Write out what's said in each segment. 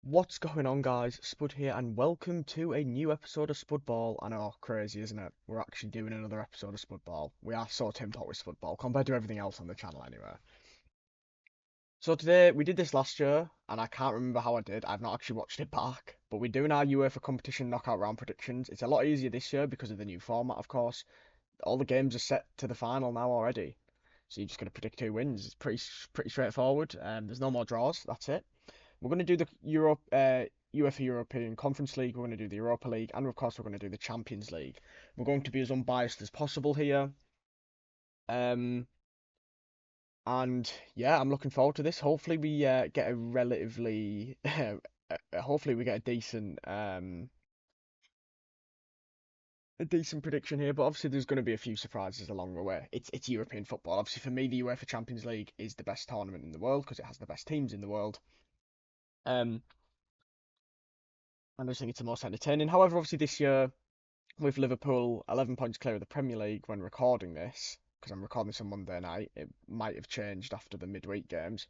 What's going on, guys? Spud here, and welcome to a new episode of Spudball. I know, crazy, isn't it? We're actually doing another episode of Spudball. We are so Tim Pot with Spudball, compared to everything else on the channel, anyway. So today, we did this last year, and I can't remember how I did. I've not actually watched it back, but we're doing our UEFA competition knockout round predictions. It's a lot easier this year because of the new format, of course. All the games are set to the final now already, so you're just going to predict who wins. It's pretty straightforward. There's no more draws. That's it. We're going to do the UEFA European Conference League. We're going to do the Europa League, and of course, we're going to do the Champions League. We're going to be as unbiased as possible here. Um, and yeah, I'm looking forward to this. Hopefully, we get a relatively, hopefully, we get a decent prediction here. But obviously, there's going to be a few surprises along the way. It's European football. Obviously, for me, the UEFA Champions League is the best tournament in the world because it has the best teams in the world. Um, and I just think it's the most entertaining. However, obviously, this year, with Liverpool 11 points clear of the Premier League when recording this, because I'm recording this on Monday night, it might have changed after the midweek games.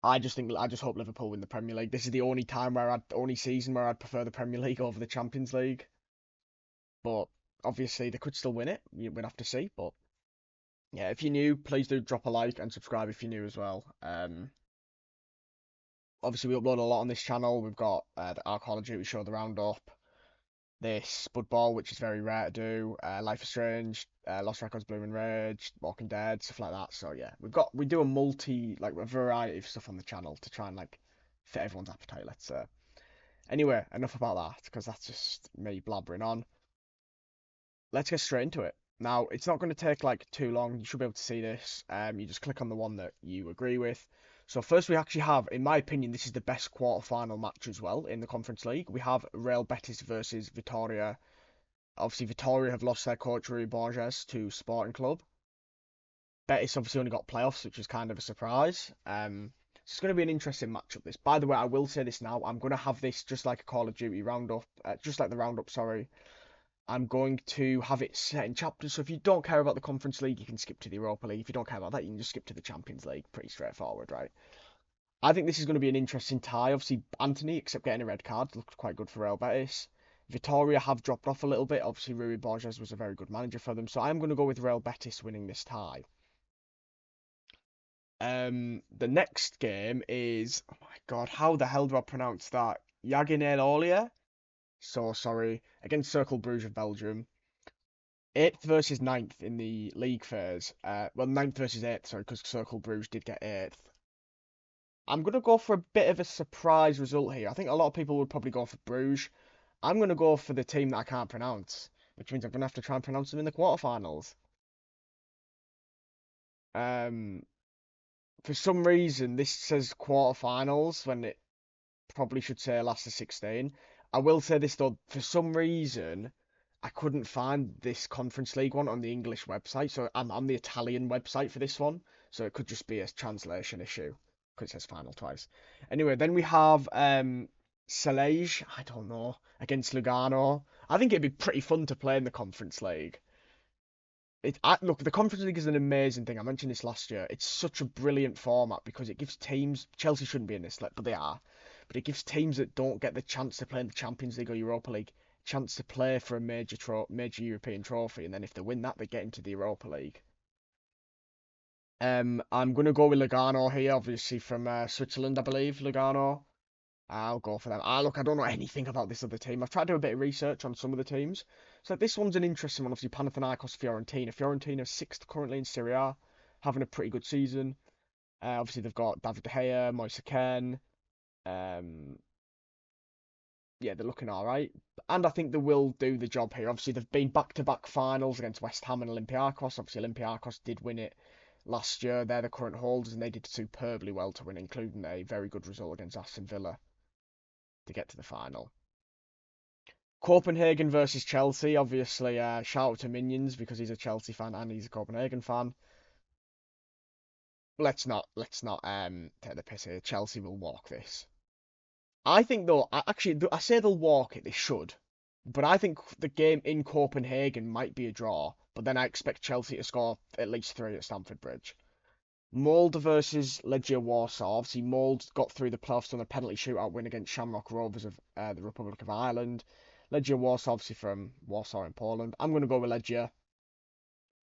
I just hope Liverpool win the Premier League. This is the only season where I'd prefer the Premier League over the Champions League. But obviously they could still win it. We'd have to see. But yeah, if you're new, please do drop a like and subscribe if you're new as well. Obviously we upload a lot on this channel. We've got our Call of Duty show, the Roundup, this Spudball, which is very rare to do, Life is Strange, Lost Records, Blue and Rage, Walking Dead, stuff like that. So yeah, we do a variety of stuff on the channel to try and like fit everyone's appetite. Let's say. Anyway, enough about that because that's just me blabbering on. Let's get straight into it. Now, it's not going to take like too long. You should be able to see this. You just click on the one that you agree with. So first we actually have, in my opinion, this is the best quarter-final match as well in the Conference League. We have Real Betis versus Vitoria. Obviously, Vitoria have lost their coach, Rui Borges, to Sporting Club. Betis obviously only got playoffs, which is kind of a surprise. So it's going to be an interesting matchup, this. By the way, I will say this now. I'm going to have this just like a Call of Duty roundup, just like the roundup, sorry. I'm going to have it set in chapters. So if you don't care about the Conference League, you can skip to the Europa League. If you don't care about that, you can just skip to the Champions League. Pretty straightforward, right? I think this is going to be an interesting tie. Obviously, Anthony, except getting a red card, looked quite good for Real Betis. Vitoria have dropped off a little bit. Obviously, Rui Borges was a very good manager for them. So I'm going to go with Real Betis winning this tie. The next game is, oh my God, how the hell do I pronounce that? Jagiellon Olia? So sorry. Against Cercle Bruges of Belgium. 8th versus ninth in the league phase. Well, ninth versus 8th, sorry, because Cercle Bruges did get 8th. I'm going to go for a bit of a surprise result here. I think a lot of people would probably go for Bruges. I'm going to go for the team that I can't pronounce, which means I'm going to have to try and pronounce them in the quarterfinals. Um, for some reason, this says quarterfinals when it probably should say last of 16. I will say this though, for some reason, I couldn't find this Conference League one on the English website, so I'm on the Italian website for this one, so it could just be a translation issue because it says final twice. Anyway, then we have Celege, I don't know, against Lugano. I think it'd be pretty fun to play in the Conference League. Look, the Conference League is an amazing thing. I mentioned this last year. It's such a brilliant format because it gives teams. Chelsea shouldn't be in this, but they are. But it gives teams that don't get the chance to play in the Champions League or Europa League chance to play for a major European trophy, and then if they win that, they get into the Europa League. I'm gonna go with Lugano here, obviously from Switzerland, I believe. Lugano. I'll go for them. Look, I don't know anything about this other team. I've tried to do a bit of research on some of the teams. So this one's an interesting one. Obviously, Panathinaikos, Fiorentina. Fiorentina 6th currently in Serie A, having a pretty good season. Obviously, they've got David De Gea, Moise Kean. Um, yeah, they're looking all right. And I think they will do the job here. Obviously, they've been back-to-back finals against West Ham and Olympiacos. Obviously, Olympiacos did win it last year. They're the current holders, and they did superbly well to win, including a very good result against Aston Villa to get to the final. Copenhagen versus Chelsea. Obviously, shout out to Minions because he's a Chelsea fan and he's a Copenhagen fan. Let's not take the piss here. Chelsea will walk this. I think though, I say they'll walk it. They should, but I think the game in Copenhagen might be a draw. But then I expect Chelsea to score at least 3 at Stamford Bridge. Molde versus Legia Warsaw. Obviously, Molde got through the playoffs on a penalty shootout win against Shamrock Rovers of the Republic of Ireland. Legia Warsaw, obviously from Warsaw in Poland. I'm going to go with Legia.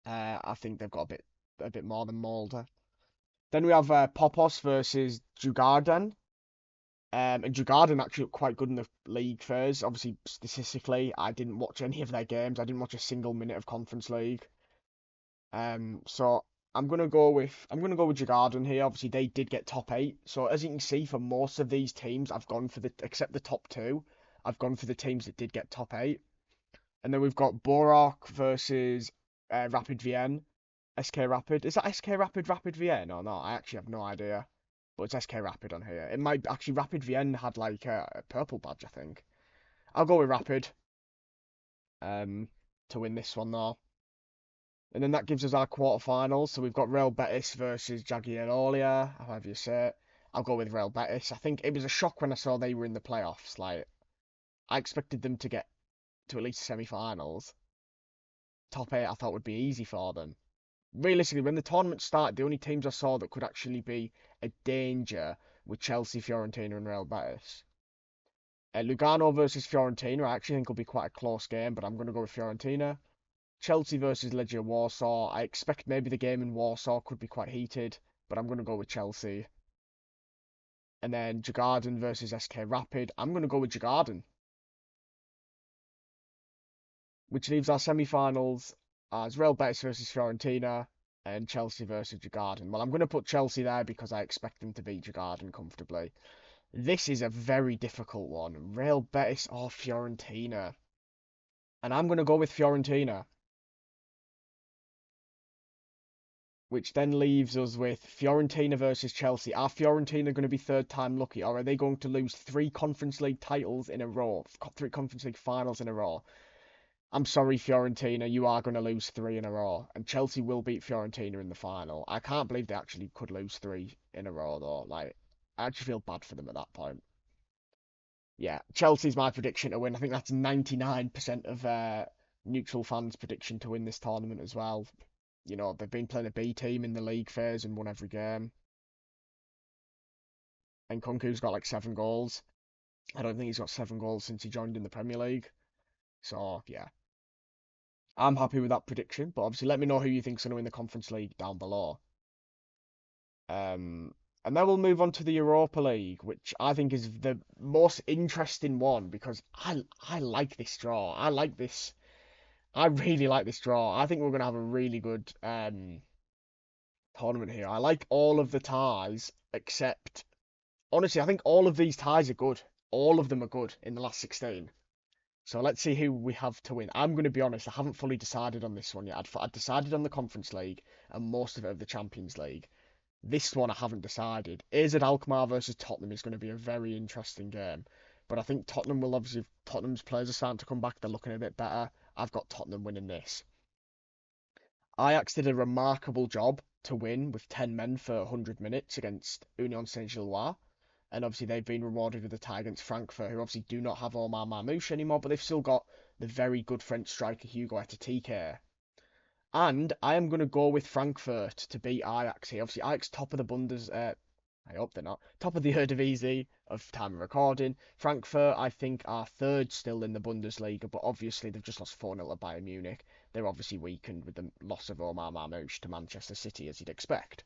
I think they've got a bit more than Molde. Then we have Popos versus Djurgården. And Djurgården actually looked quite good in the league first. Obviously, statistically, I didn't watch any of their games. I didn't watch a single minute of Conference League. So I'm gonna go with Djurgården here. Obviously, they did get top eight. So as you can see, for most of these teams, I've gone for except the top two, I've gone for the teams that did get top eight. And then we've got Borok versus Rapid Vienna. SK Rapid. Is that SK Rapid Rapid Vienna or not? I actually have no idea. But it's SK Rapid on here. It might actually Rapid Vienna had like a purple badge, I think. I'll go with Rapid um to win this one though. And then that gives us our quarterfinals. So we've got Real Betis versus Jagiellonia, however you say it. I'll go with Real Betis. I think it was a shock when I saw they were in the playoffs. Like I expected them to get to at least semi-finals. Top eight I thought would be easy for them. Realistically, when the tournament started, the only teams I saw that could actually be a danger were Chelsea, Fiorentina, and Real Betis. Lugano versus Fiorentina, I actually think will be quite a close game, but I'm going to go with Fiorentina. Chelsea versus Legia Warsaw. I expect maybe the game in Warsaw could be quite heated, but I'm going to go with Chelsea. And then Djurgården versus SK Rapid. I'm going to go with Djurgården, which leaves our semi-finals as Real Betis versus Fiorentina and Chelsea versus Djurgården. Well, I'm going to put Chelsea there because I expect them to beat Djurgården comfortably. This is a very difficult one. Real Betis or Fiorentina. And I'm going to go with Fiorentina, which then leaves us with Fiorentina versus Chelsea. Are Fiorentina going to be third time lucky, or are they going to lose 3 Conference League titles in a row, 3 Conference League finals in a row? I'm sorry, Fiorentina, you are going to lose 3 in a row, and Chelsea will beat Fiorentina in the final. I can't believe they actually could lose 3 in a row, though. Like, I actually feel bad for them at that point. Yeah, Chelsea's my prediction to win. I think that's 99% of neutral fans' prediction to win this tournament as well. You know, they've been playing a B team in the league phase and won every game. And Kunku's got like 7 goals. I don't think he's got 7 goals since he joined in the Premier League. So, yeah. I'm happy with that prediction, but obviously let me know who you think's going to win the Conference League down below. And then we'll move on to the Europa League, which I think is the most interesting one because I like this draw. I really like this draw. I think we're going to have a really good tournament here. I like all of the ties except honestly, I think all of these ties are good. All of them are good in the last 16. So let's see who we have to win. I'm going to be honest, I haven't fully decided on this one yet. I'd decided on the Conference League and most of it of the Champions League. This one I haven't decided. AZ Alkmaar versus Tottenham is going to be a very interesting game. But I think Tottenham will obviously, if Tottenham's players are starting to come back, they're looking a bit better. I've got Tottenham winning this. Ajax did a remarkable job to win with 10 men for 100 minutes against Union Saint-Gilloise. And obviously they've been rewarded with a tie against Frankfurt, who obviously do not have Omar Marmoush anymore, but they've still got the very good French striker Hugo Ekitike. And I am going to go with Frankfurt to beat Ajax here. Obviously, Ajax top of the I hope they're not. Top of the Eredivisie of time of recording. Frankfurt, I think, are third still in the Bundesliga, but obviously they've just lost 4-0 to Bayern Munich. They're obviously weakened with the loss of Omar Marmoush to Manchester City, as you'd expect.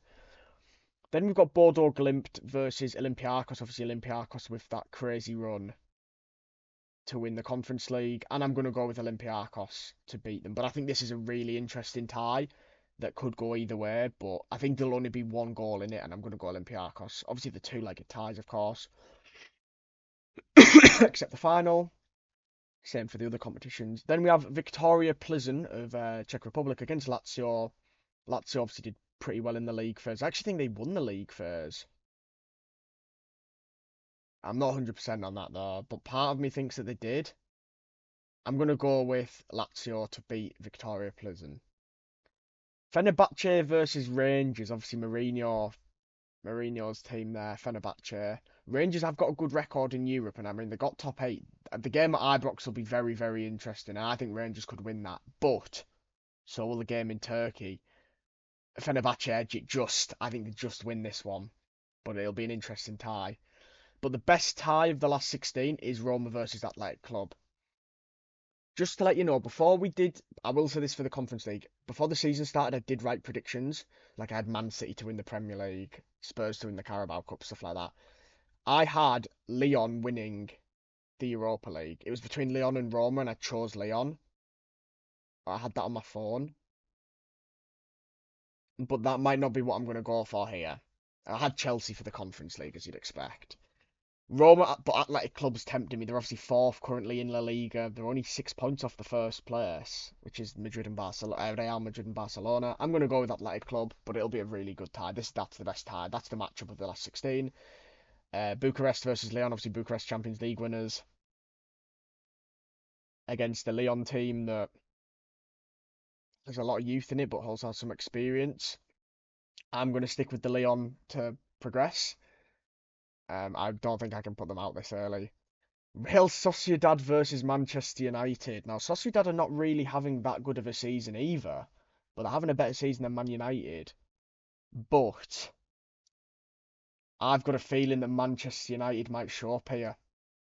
Then we've got Bordeaux Glimt versus Olympiacos. Obviously, Olympiacos with that crazy run to win the Conference League, and I'm going to go with Olympiacos to beat them. But I think this is a really interesting tie that could go either way, but I think there'll only be 1 goal in it, and I'm going to go Olympiacos. Obviously, the two-legged ties, of course, except the final. Same for the other competitions. Then we have Victoria Plzen of Czech Republic against Lazio. Lazio obviously did pretty well in the league phase. I actually think they won the league phase. I'm not 100% on that though, but part of me thinks that they did. I'm going to go with Lazio to beat Victoria Plzen. Fenerbahce versus Rangers. Obviously, Mourinho's team there, Fenerbahce. Rangers have got a good record in Europe, and I mean, they got top 8. The game at Ibrox will be very, very interesting, and I think Rangers could win that. But, so will the game in Turkey. Fenerbahce, I think they just win this one, but it'll be an interesting tie. But the best tie of the last 16 is Roma versus Athletic Club. Just to let you know, I will say this for the Conference League. Before the season started, I did write predictions. Like I had Man City to win the Premier League, Spurs to win the Carabao Cup, stuff like that. I had Lyon winning the Europa League. It was between Lyon and Roma, and I chose Lyon. I had that on my phone, but that might not be what I'm going to go for here. I had Chelsea for the Conference League, as you'd expect. Roma, but Athletic Club's tempting me. They're obviously fourth currently in La Liga. They're only 6 points off the first place, which is Madrid and Barcelona, Real Madrid and Barcelona. I'm going to go with Athletic Club, but it'll be a really good tie. That's the best tie. That's the matchup of the last 16. Bucharest versus Lyon. Obviously, Bucharest Champions League winners against the Lyon team that there's a lot of youth in it, but also has some experience. I'm going to stick with the Lyon to progress. I don't think I can put them out this early. Real Sociedad versus Manchester United. Now, Sociedad are not really having that good of a season either, but they're having a better season than Man United. But I've got a feeling that Manchester United might show up here.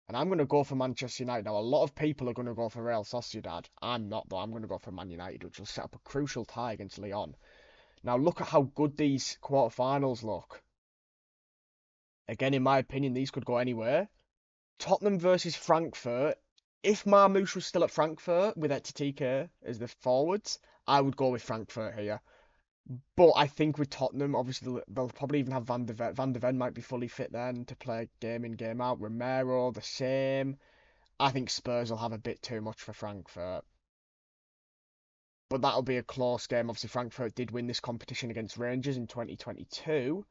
And I'm going to go for Manchester United. Now, a lot of people are going to go for Real Sociedad. I'm not, though. I'm going to go for Man United, which will set up a crucial tie against Lyon. Now, look at how good these quarterfinals look. Again, in my opinion, these could go anywhere. Tottenham versus Frankfurt. If Marmoush was still at Frankfurt with Ekitike as the forwards, I would go with Frankfurt here. But I think with Tottenham, obviously they'll probably even have Van de Ven. Van de Ven might be fully fit then to play game in, game out. Romero, the same. I think Spurs will have a bit too much for Frankfurt. But that'll be a close game. Obviously, Frankfurt did win this competition against Rangers in 2022.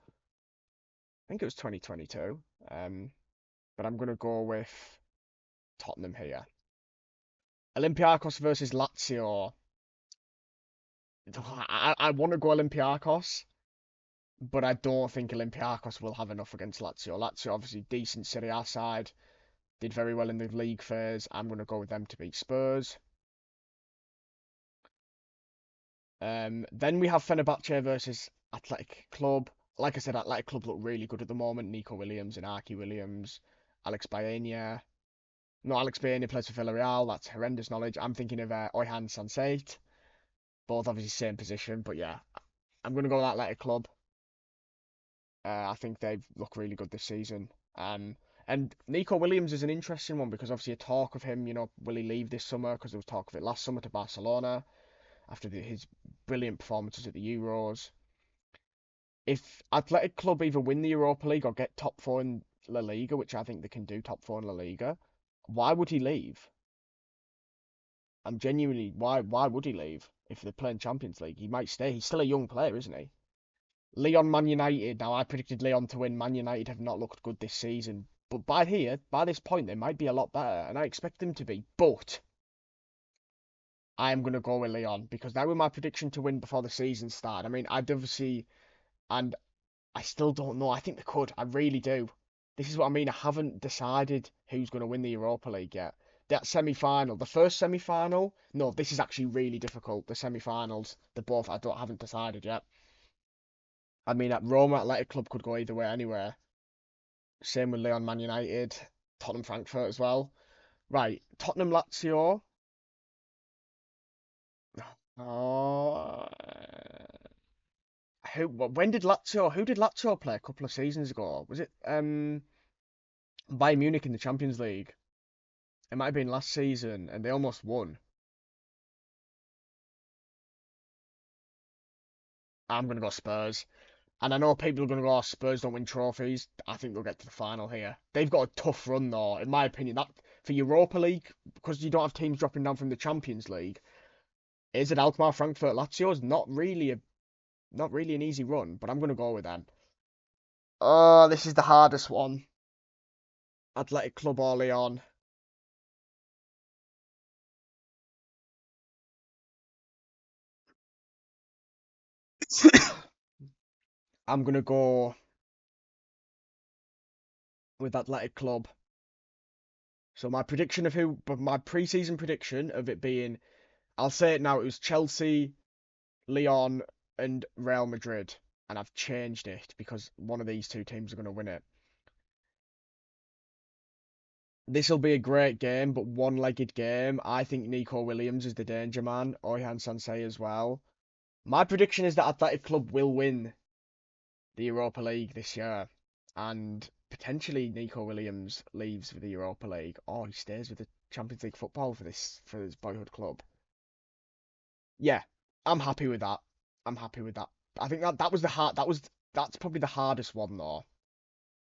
I think it was 2022. But I'm going to go with Tottenham here. Olympiacos versus Lazio. I want to go Olympiacos, but I don't think Olympiacos will have enough against Lazio. Lazio, obviously, decent Serie A side. Did very well in the league phase. I'm going to go with them to beat Spurs. Then we have Fenerbahce versus Athletic Club. Like I said, Athletic Club look really good at the moment. Nico Williams and Archie Williams. Alex Baena. No, Alex Baena plays for Villarreal. That's horrendous knowledge. I'm thinking of Oyhan Sansate. Both obviously same position, but yeah. I'm going to go with Athletic Club. I think they look really good this season. And Nico Williams is an interesting one because obviously a talk of him, will he leave this summer? Because there was talk of it last summer to Barcelona after his brilliant performances at the Euros. If Athletic Club either win the Europa League or get top four in La Liga, which I think they can do, top four in La Liga, why would he leave? I'm genuinely, why would he leave if they're playing Champions League? He might stay. He's still a young player, isn't he? Lyon, Man United. Now, I predicted Lyon to win. Man United have not looked good this season. But by this point, they might be a lot better. And I expect them to be. But I am going to go with Lyon because that was my prediction to win before the season started. I mean, I'd obviously, and I still don't know. I think they could. I really do. This is what I mean. I haven't decided who's going to win the Europa League yet. That semi-final, the first semi-final. No, this is actually really difficult. The semi-finals, haven't decided yet. I mean, at Roma Athletic Club could go either way anywhere. Same with Lyon Man United, Tottenham Frankfurt as well. Right, Tottenham Lazio. Oh, who did Lazio play a couple of seasons ago? Was it Bayern Munich in the Champions League? It might have been last season, and they almost won. I'm gonna go Spurs. And I know people are going to go, oh, Spurs don't win trophies. I think they'll get to the final here. They've got a tough run, though, in my opinion. That for Europa League, because you don't have teams dropping down from the Champions League, is it Alkmaar, Frankfurt, Lazio? Is not really an easy run, but I'm going to go with them. Oh, this is the hardest one. Athletic Club or Lyon. I'm going to go with Athletic Club. So my pre-season prediction of it being, I'll say it now, it was Chelsea, Lyon, and Real Madrid, and I've changed it because one of these two teams are going to win it. This will be a great game, but one-legged game. I think Nico Williams is the danger man. Oyhan Sansei as well. My prediction is that Athletic Club will win the Europa League this year, and potentially Nico Williams leaves for the Europa League, or he stays with the Champions League football for his boyhood club. Yeah, I'm happy with that. I'm happy with that. I think that was the hard. That's probably the hardest one though.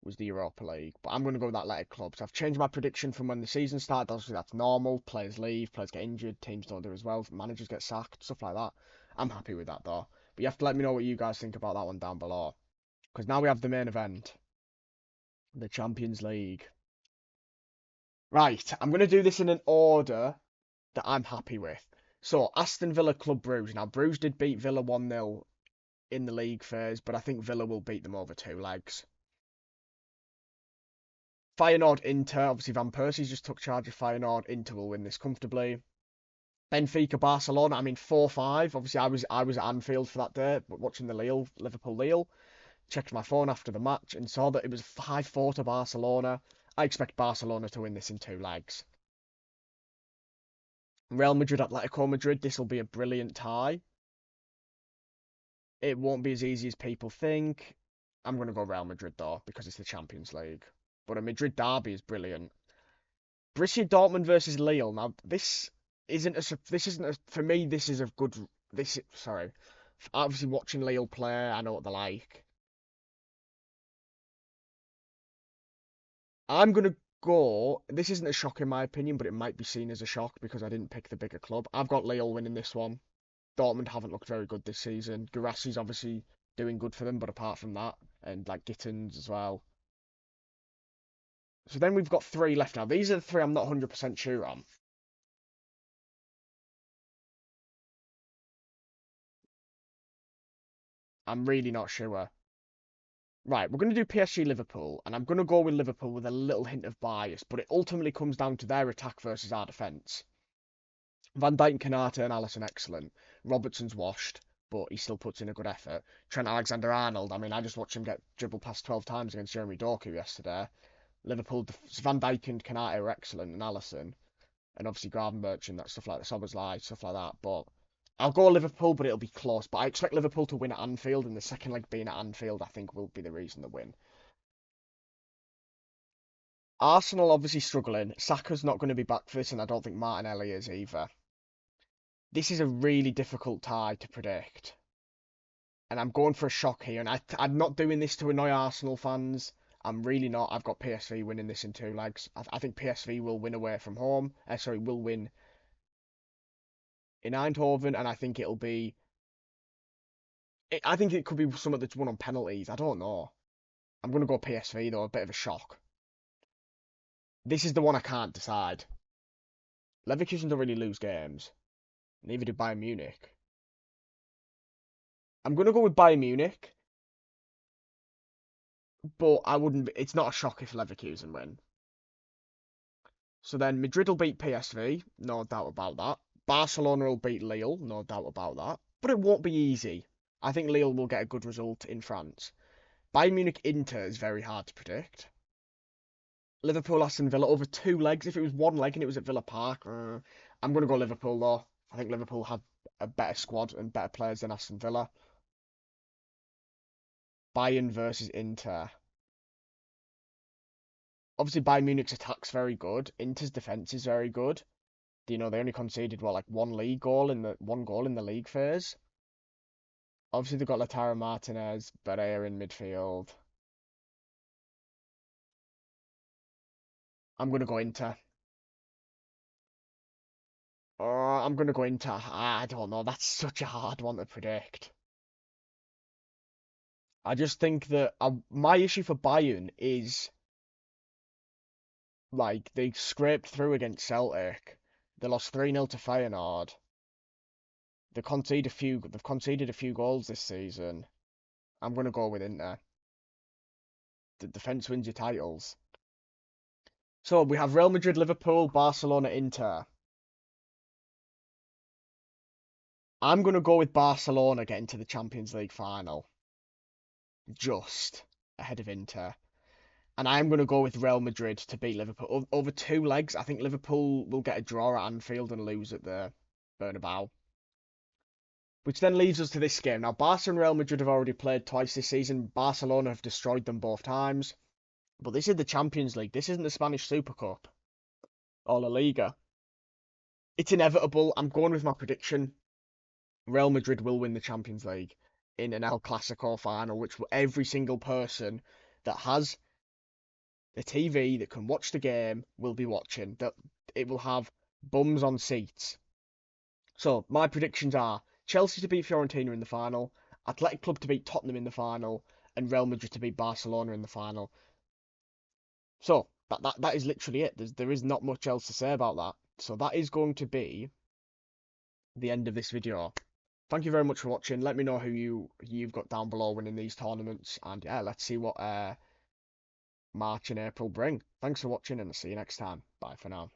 Was the Europa League, but I'm going to go with Athletic Club. So I've changed my prediction from when the season started. Obviously, that's normal. Players leave, players get injured, teams don't do as well, managers get sacked, stuff like that. I'm happy with that though. But you have to let me know what you guys think about that one down below. Because now we have the main event, the Champions League. Right, I'm going to do this in an order that I'm happy with. So, Aston Villa Club Bruges. Now, Bruges did beat Villa 1-0 in the league phase, but I think Villa will beat them over two legs. Feyenoord Inter, obviously Van Persie's just took charge of Feyenoord. Inter will win this comfortably. Benfica Barcelona, I mean 4-5. Obviously I was at Anfield for that day, watching the Liverpool Lille. Checked my phone after the match and saw that it was 5-4 to Barcelona. I expect Barcelona to win this in two legs. Real Madrid Atletico Madrid, this will be a brilliant tie. It won't be as easy as people think. I'm going to go Real Madrid though because it's the Champions League. But a Madrid derby is brilliant. Borussia Dortmund versus Lille. Now this isn't a, for me. This is a good. This sorry. Obviously, watching Lille play, I know what they're like. I'm gonna go. This isn't a shock in my opinion, but it might be seen as a shock because I didn't pick the bigger club. I've got Lille winning this one. Dortmund haven't looked very good this season. Guirassi's obviously doing good for them, but apart from that, and like Gittins as well. So then we've got three left now. These are the three I'm not 100% sure on. I'm really not sure. Right, we're going to do PSG Liverpool, and I'm going to go with Liverpool with a little hint of bias, but it ultimately comes down to their attack versus our defence. Van Dijk, Kanate, and Alisson excellent. Robertson's washed, but he still puts in a good effort. Trent Alexander-Arnold, I mean, I just watched him get dribbled past 12 times against Jeremy Doku yesterday. Liverpool, Van Dijk and Kanate are excellent, and Alisson, and obviously Gravenberch, that stuff like that, Szoboszlai, stuff like that, but I'll go Liverpool, but it'll be close. But I expect Liverpool to win at Anfield, and the second leg being at Anfield, I think, will be the reason they win. Arsenal obviously struggling. Saka's not going to be back for this, and I don't think Martinelli is either. This is a really difficult tie to predict. And I'm going for a shock here, and I'm not doing this to annoy Arsenal fans. I'm really not. I've got PSV winning this in two legs. I think PSV will win away from home. Sorry, will win in Eindhoven, and I think it'll be. I think it could be something that's won on penalties. I don't know. I'm going to go PSV though, a bit of a shock. This is the one I can't decide. Leverkusen don't really lose games. Neither do Bayern Munich. I'm going to go with Bayern Munich, but I wouldn't. It's not a shock if Leverkusen win. So then Madrid will beat PSV, no doubt about that. Barcelona will beat Lille, no doubt about that. But it won't be easy. I think Lille will get a good result in France. Bayern Munich Inter is very hard to predict. Liverpool Aston Villa over two legs. If it was one leg and it was at Villa Park, I'm going to go Liverpool though. I think Liverpool have a better squad and better players than Aston Villa. Bayern versus Inter. Obviously, Bayern Munich's attack's very good. Inter's defense is very good. You know, they only conceded what, like one goal in the league phase. Obviously, they've got Lautaro Martinez, Barella in midfield. I'm gonna go Inter. I'm gonna go Inter. I don't know. That's such a hard one to predict. I just think that my issue for Bayern is like they scraped through against Celtic. They lost 3-0 to Feyenoord. They've conceded a few goals this season. I'm gonna go with Inter. The defense wins your titles. So we have Real Madrid, Liverpool, Barcelona, Inter. I'm going to go with Barcelona getting to the Champions League final, just ahead of Inter. And I'm going to go with Real Madrid to beat Liverpool. Over two legs, I think Liverpool will get a draw at Anfield and lose at the Bernabeu. Which then leads us to this game. Now, Barca and Real Madrid have already played twice this season. Barcelona have destroyed them both times. But this is the Champions League. This isn't the Spanish Super Cup or La Liga. It's inevitable. I'm going with my prediction. Real Madrid will win the Champions League in an El Clasico final, which every single person that has a TV that can watch the game will be watching. That it will have bums on seats. So my predictions are Chelsea to beat Fiorentina in the final, Athletic Club to beat Tottenham in the final, and Real Madrid to beat Barcelona in the final. So that is literally it. There is not much else to say about that. So that is going to be the end of this video. Thank you very much for watching. Let me know who you've got down below winning these tournaments, and yeah, let's see what March and April bring. Thanks for watching, and I'll see you next time. Bye for now.